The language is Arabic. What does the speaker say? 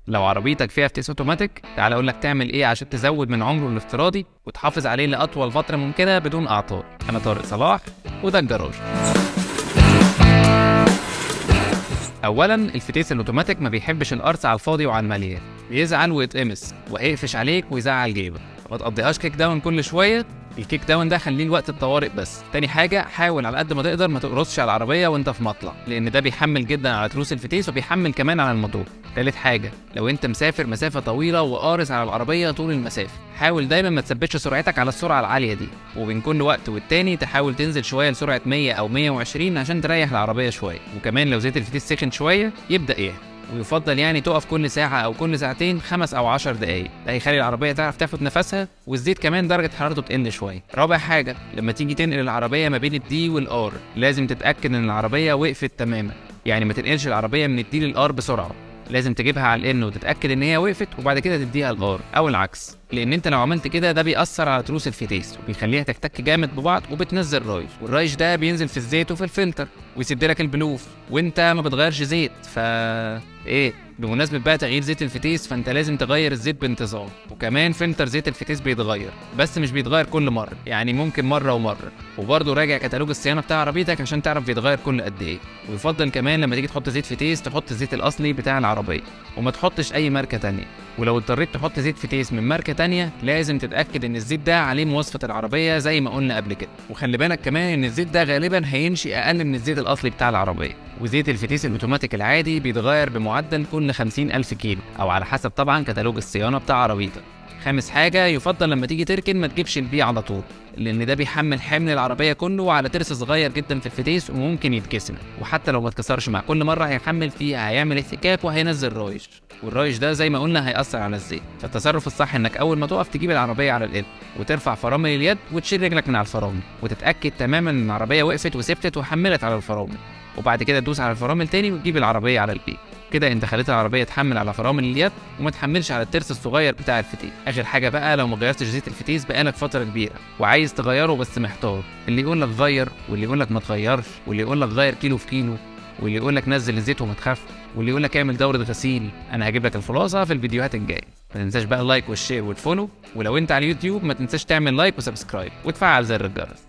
لو عربيتك فيها فتيس اوتوماتيك، تعال اقول لك تعمل ايه عشان تزود من عمره الافتراضي وتحافظ عليه لاطول فتره ممكنه بدون اعطال. انا طارق صلاح وده الجراج. اولا، الفتيس الاوتوماتيك ما بيحبش القرص على الفاضي وعلى المليان، بيزعل ويتقمص وهيقفش عليك ويزعل جيبك. ما تقضيهاش كيك داون كل شويه، الكيك داون ده خليه لوقت الطوارئ بس. تاني حاجه، حاول على قد ما تقدر ما تقرصش على العربيه وانت في مطلع، لان ده بيحمل جدا على تروس الفتيس وبيحمل كمان على الموتور. تالت حاجه، لو انت مسافر مسافه طويله وقارص على العربيه طول المسافه، حاول دايما ما تثبتش سرعتك على السرعه العاليه دي، وبين كل وقت والتاني تحاول تنزل شويه لسرعه 100 او 120 عشان تريح العربيه شويه. وكمان لو زيت الفتيس سخن شويه يبدا يهدى، ويفضل يعني تقف كل ساعة أو كل ساعتين 5 أو 10 دقايق، ده هيخلي العربية تعرف تاخد نفسها، والزيت كمان درجة حرارته تقل شوية. رابع حاجة، لما تيجي تنقل العربية ما بين الدي والآر لازم تتأكد إن العربية وقفت تماما، يعني ما تنقلش العربية من الدي للآر بسرعة، لازم تجيبها على الان وتتاكد ان هي وقفت وبعد كده تديها الار او العكس، لان انت لو عملت كده ده بيأثر على تروس الفتيس وبيخليها تحتك جامد ببعض وبتنزل رايش، والرايش ده بينزل في الزيت وفي الفلتر ويسد لك البلوف، وانت ما بتغيرش زيت. ايه بمناسبة بقى تغيير زيت الفتيس، فانت لازم تغير الزيت بانتظام، وكمان فلتر زيت الفتيس بيتغير بس مش بيتغير كل مرة، يعني ممكن مرة ومرة. وبرضه راجع كتالوج الصيانة بتاع عربيتك عشان تعرف بيتغير كل قد ايه. ويفضل كمان لما تيجي تحط زيت فتيس تحط الزيت الاصلي بتاع العربية وما تحطش اي ماركة تانية، ولو اضطريت تحط زيت فتيس من ماركة تانية لازم تتأكد ان الزيت ده عليه مواصفة العربية زي ما قلنا قبل كده. وخلي بالك كمان ان الزيت ده غالبا هيمشي اقل من الزيت الاصلي بتاع العربية. وزيت الفتيس الاوتوماتيك العادي بيتغير بمعدل كل 50,000 كيلو، او على حسب طبعا كتالوج الصيانة بتاع عربيتك. خامس حاجة، يفضل لما تيجي تركن ما تجيبش البي على طول، لان ده بيحمل حمل العربية كله على ترس صغير جدا في الفتيس وممكن يتكسر، وحتى لو ما اتكسرش مع كل مرة هيحمل فيه، هيعمل احتكاك وهينزل رايش، والرايش ده زي ما قلنا هيأثر على الزيت. فالتصرف الصح انك اول ما تقف تجيب العربية على القلب وترفع فرامل اليد وتشيل رجلك من على الفرامل وتتأكد تماما ان العربية وقفت وثبتت وحملت على الفرامل، وبعد كده تدوس على الفرامل تاني وتجيب العربية على البي. كده انت خليت العربيه تحمل على فرامل اليد وما تحملش على الترس الصغير بتاع الفتيس. اخر حاجه بقى، لو ما غيرتش زيت الفتيس بقالك فتره كبيره وعايز تغيره بس محتار، اللي يقول لك غير واللي يقول لك ما تغيرش واللي يقول لك غير كيلو في كيلو واللي يقول لك نزل الزيت وما تخاف واللي يقول لك اعمل دوره غسيل، انا هجيب لك الخلاصه في الفيديوهات الجايه. ما تنساش بقى اللايك والشير والفولو، ولو انت على اليوتيوب ما تنساش تعمل لايك وسبسكرايب وتفعل زر الجرس.